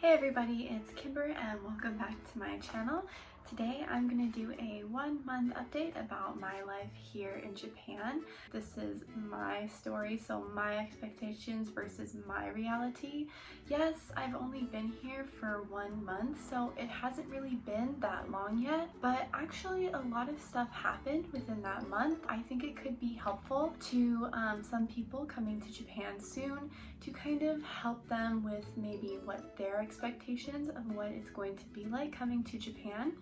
Hey everybody, it's Kimber and welcome back to my channel. Today I'm going to do a 1-month update about my life here in Japan. This is my story, so my expectations versus my reality. Yes, I've only been here for 1 month, so it hasn't really been that long yet, but actually a lot of stuff happened within that month. I think it could be helpful to some people coming to Japan soon to kind of help them with maybe what their expectations of what it's going to be like coming to Japan,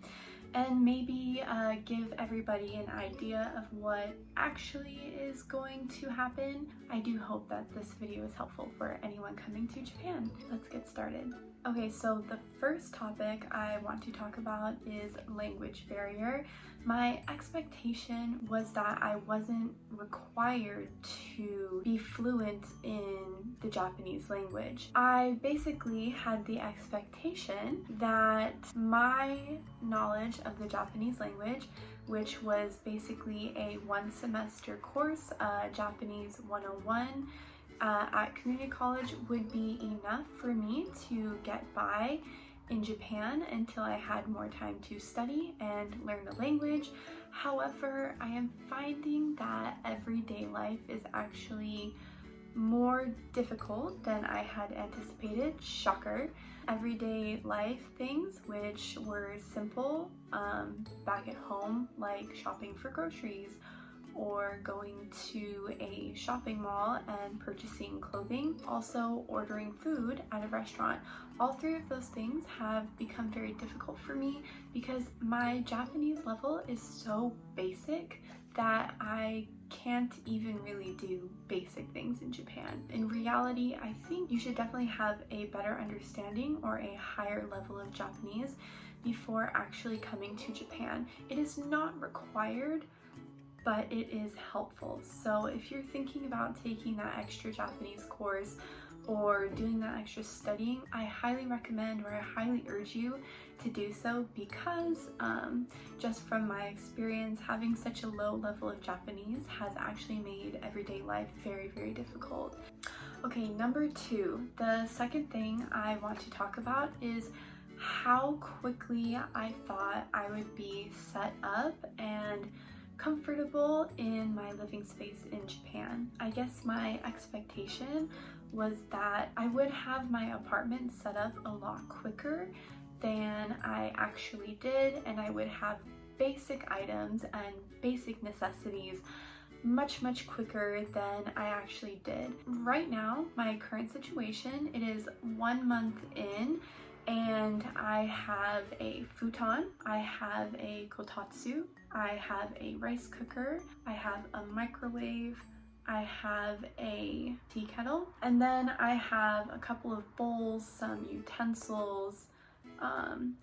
and maybe give everybody an idea of what actually is going to happen. I do hope that this video is helpful for anyone coming to Japan. Let's get started. Okay, so the first topic I want to talk about is language barrier. My expectation was that I wasn't required to be fluent in the Japanese language. I basically had the expectation that my knowledge of the Japanese language, which was basically a 1-semester course, Japanese 101, at community college, would be enough for me to get by in Japan until I had more time to study and learn the language. However, I am finding that everyday life is actually more difficult than I had anticipated. Shocker. Everyday life things which were simple back at home, like shopping for groceries or going to a shopping mall and purchasing clothing, also ordering food at a restaurant. All three of those things have become very difficult for me because my Japanese level is so basic that I can't even really do basic things in Japan. In reality, I think you should definitely have a better understanding or a higher level of Japanese before actually coming to Japan. It is not required, but it is helpful. So if you're thinking about taking that extra Japanese course or doing that extra studying, I highly recommend, or I highly urge you to do so, because just from my experience, having such a low level of Japanese has actually made everyday life very, very difficult. Okay, number 2, the second thing I want to talk about is how quickly I thought I would be set up and comfortable in my living space in Japan. I guess my expectation was that I would have my apartment set up a lot quicker than I actually did, and I would have basic items and basic necessities much quicker than I actually did. Right now, my current situation, it is 1 month in, and I have a futon, I have a kotatsu, I have a rice cooker, I have a microwave, I have a tea kettle, and then I have a couple of bowls, some utensils,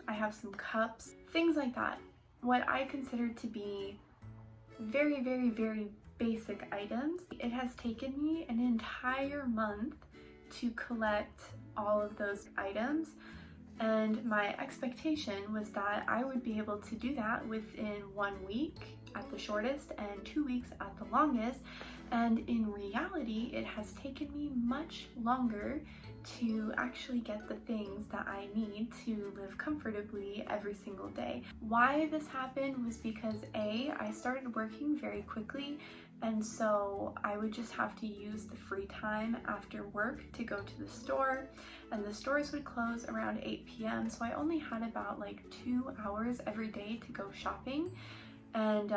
I have some cups, things like that. What I consider to be very, very, very basic items. It has taken me an entire month to collect all of those items, and my expectation was that I would be able to do that within 1 week at the shortest and 2 weeks at the longest, and in reality it has taken me much longer to actually get the things that I need to live comfortably every single day. Why this happened was because I started working very quickly, and so I would just have to use the free time after work to go to the store, and the stores would close around 8 p.m. so I only had about like 2 hours every day to go shopping, and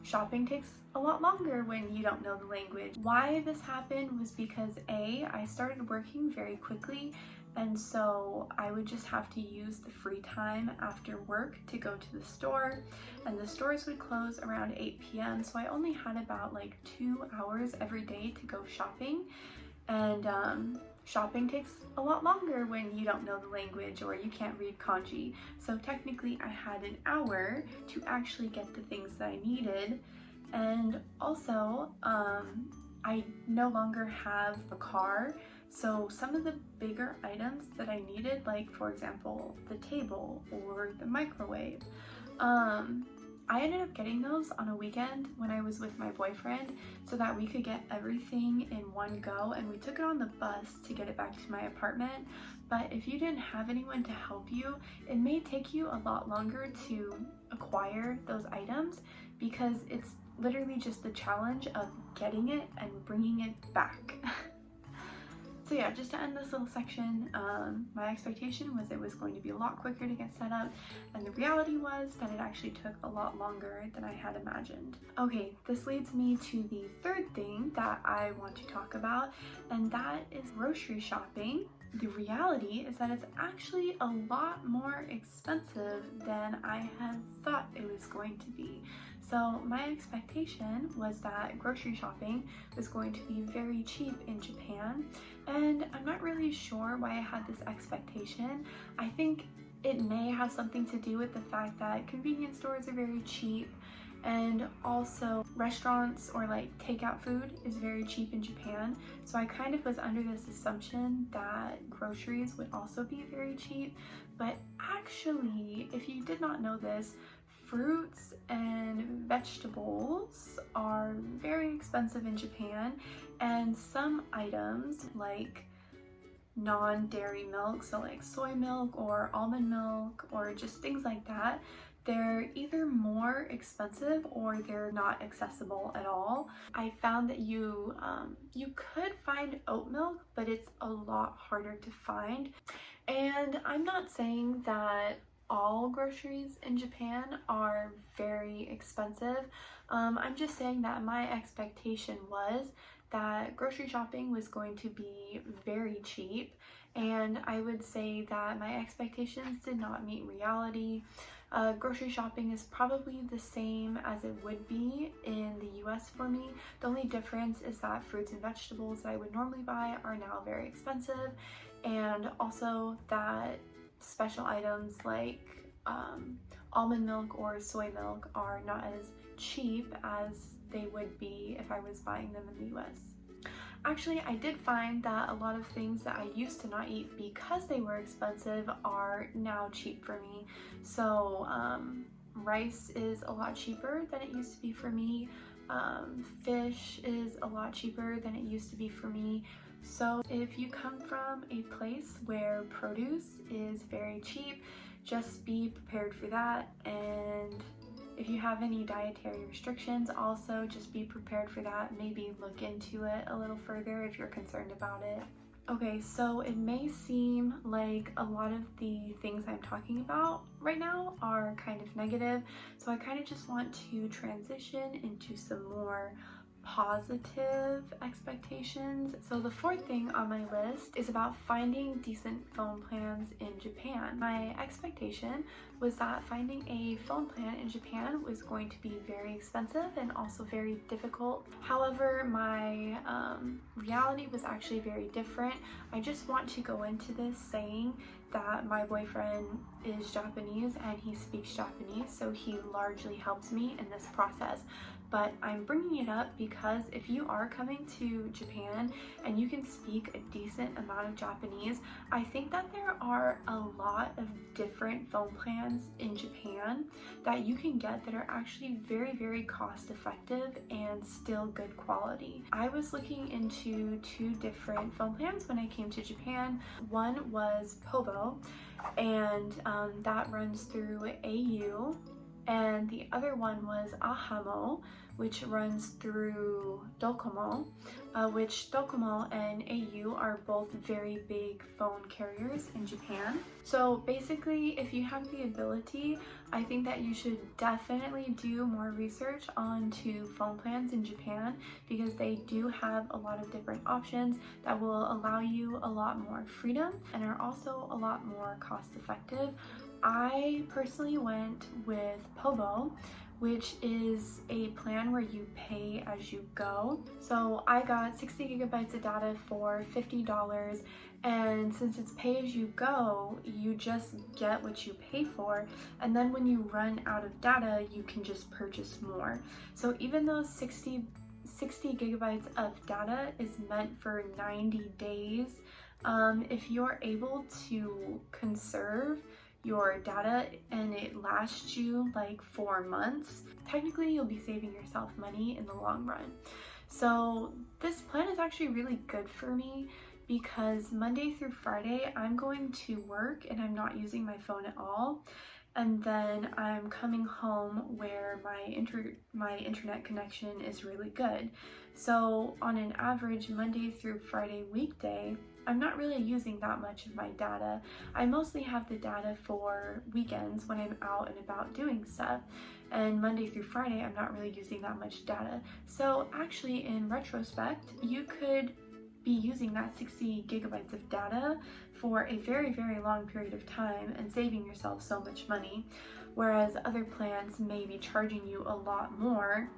shopping takes a lot longer when you don't know the language. Why this happened was because I started working very quickly, and so I would just have to use the free time after work to go to the store, and the stores would close around 8 p.m. so I only had about like 2 hours every day to go shopping, and shopping takes a lot longer when you don't know the language or you can't read kanji. So technically I had an hour to actually get the things that I needed, and also I no longer have a car, so some of the bigger items that I needed, like for example the table or the microwave, I ended up getting those on a weekend when I was with my boyfriend so that we could get everything in one go, and we took it on the bus to get it back to my apartment. But if you didn't have anyone to help you, it may take you a lot longer to acquire those items because it's literally just the challenge of getting it and bringing it back. So yeah, just to end this little section, my expectation was it was going to be a lot quicker to get set up, and the reality was that it actually took a lot longer than I had imagined. Okay, this leads me to the third thing that I want to talk about, and that is grocery shopping. The reality is that it's actually a lot more expensive than I had thought it was going to be. So my expectation was that grocery shopping was going to be very cheap in Japan, and I'm not really sure why I had this expectation. I think it may have something to do with the fact that convenience stores are very cheap, and also restaurants or like takeout food is very cheap in Japan. So I kind of was under this assumption that groceries would also be very cheap, but actually, if you did not know this, fruits and vegetables are very expensive in Japan, and some items like non-dairy milk, so like soy milk or almond milk or just things like that, they're either more expensive or they're not accessible at all. I found that you could find oat milk, but it's a lot harder to find. And I'm not saying that all groceries in Japan are very expensive. I'm just saying that my expectation was that grocery shopping was going to be very cheap, and I would say that my expectations did not meet reality. Grocery shopping is probably the same as it would be in the US for me. The only difference is that fruits and vegetables that I would normally buy are now very expensive, and also that special items like almond milk or soy milk are not as cheap as they would be if I was buying them in the US. Actually, I did find that a lot of things that I used to not eat because they were expensive are now cheap for me. So rice is a lot cheaper than it used to be for me. Fish is a lot cheaper than it used to be for me. So if you come from a place where produce is very cheap, just be prepared for that. And if you have any dietary restrictions, also just be prepared for that. Maybe look into it a little further if you're concerned about it. Okay, so it may seem like a lot of the things I'm talking about right now are kind of negative, so I kind of just want to transition into some more positive expectations. So the fourth thing on my list is about finding decent phone plans in Japan. My expectation was that finding a phone plan in Japan was going to be very expensive and also very difficult. However, my reality was actually very different. I just want to go into this saying that my boyfriend is Japanese and he speaks Japanese, so he largely helps me in this process. But I'm bringing it up because if you are coming to Japan and you can speak a decent amount of Japanese, I think that there are a lot of different phone plans in Japan that you can get that are actually very, very cost effective and still good quality. I was looking into two different phone plans when I came to Japan. One was Povo, and that runs through AU, and the other one was Ahamo, which runs through Docomo, which Docomo and AU are both very big phone carriers in Japan. So basically, if you have the ability, I think that you should definitely do more research onto phone plans in Japan, because they do have a lot of different options that will allow you a lot more freedom and are also a lot more cost effective. I personally went with Povo, which is a plan where you pay as you go. So I got 60 gigabytes of data for $50, and since it's pay as you go, you just get what you pay for, and then when you run out of data, you can just purchase more. So even though 60 gigabytes of data is meant for 90 days, if you're able to conserve your data and it lasts you like 4 months, technically you'll be saving yourself money in the long run. So this plan is actually really good for me because Monday through Friday I'm going to work and I'm not using my phone at all. And then I'm coming home where my internet connection is really good. So on an average Monday through Friday weekday, I'm not really using that much of my data. I mostly have the data for weekends when I'm out and about doing stuff. And Monday through Friday, I'm not really using that much data. So actually, in retrospect, you could be using that 60 gigabytes of data for a very, very long period of time and saving yourself so much money, whereas other plans may be charging you a lot more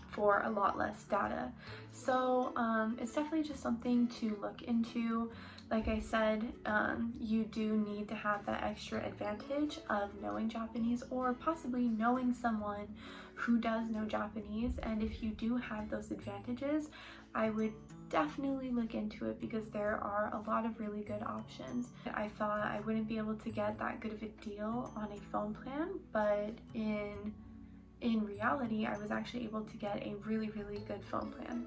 for a lot less data. So it's definitely just something to look into. Like I said, you do need to have that extra advantage of knowing Japanese or possibly knowing someone who does know Japanese. And if you do have those advantages, I would definitely look into it because there are a lot of really good options. I thought I wouldn't be able to get that good of a deal on a phone plan, but in reality, I was actually able to get a really, really good phone plan.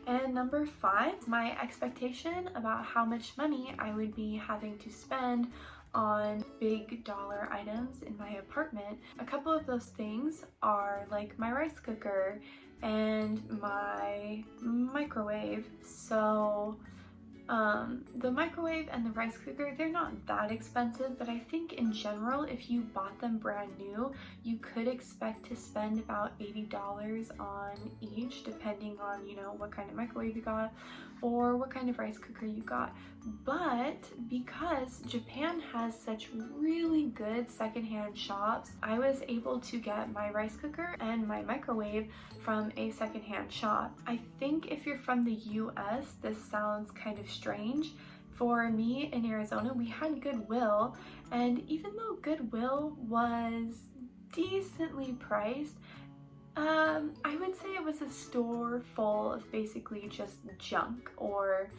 And number 5, my expectation about how much money I would be having to spend on big dollar items in my apartment. A couple of those things are like my rice cooker and my microwave. So the microwave and the rice cooker, they're not that expensive, but I think in general, if you bought them brand new, you could expect to spend about $80 on each, depending on, you know, what kind of microwave you got or what kind of rice cooker you got. But because Japan has such really good secondhand shops, I was able to get my rice cooker and my microwave from a secondhand shop. I think if you're from the US, this sounds kind of strange. For me in Arizona, we had Goodwill, and even though Goodwill was decently priced, I would say it was a store full of basically just junk or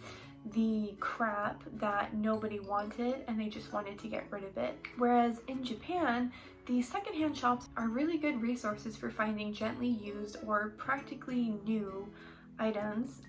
the crap that nobody wanted and they just wanted to get rid of it. Whereas in Japan, the secondhand shops are really good resources for finding gently used or practically new items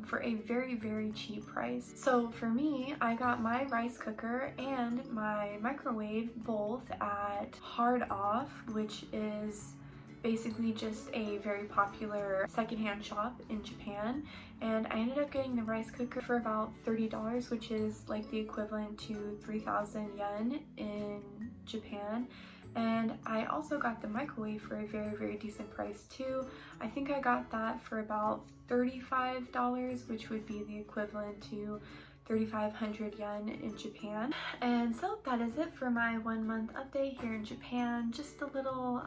for a very, very cheap price. So for me, I got my rice cooker and my microwave both at Hard Off, which is basically just a very popular secondhand shop in Japan, and I ended up getting the rice cooker for about $30, which is like the equivalent to 3,000 yen in Japan. And I also got the microwave for a very, very decent price too. I think I got that for about $35, which would be the equivalent to 3,500 yen in Japan. And so that is it for my 1 month update here in Japan. Just a little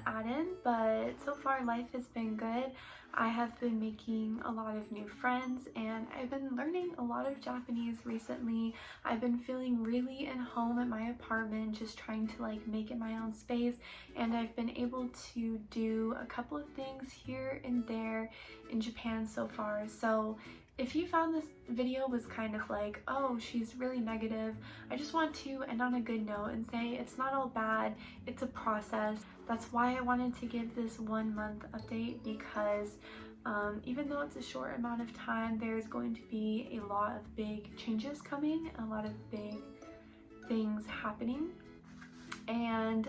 add-in, but so far life has been good. I have been making a lot of new friends and I've been learning a lot of Japanese recently. I've been feeling really at home at my apartment, just trying to like make it my own space, and I've been able to do a couple of things here and there in Japan so far. So if you found this video was kind of like, oh, she's really negative, I just want to end on a good note and say it's not all bad, it's a process. That's why I wanted to give this 1 month update, because even though it's a short amount of time, there's going to be a lot of big changes coming, a lot of big things happening. And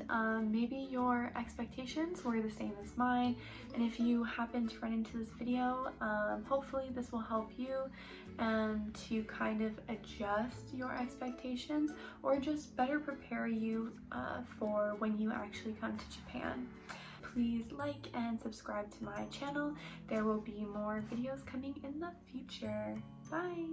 maybe your expectations were the same as mine, and if you happen to run into this video, hopefully this will help you to kind of adjust your expectations or just better prepare you for when you actually come to Japan. Please like and subscribe to my channel. There will be more videos coming in the future. Bye!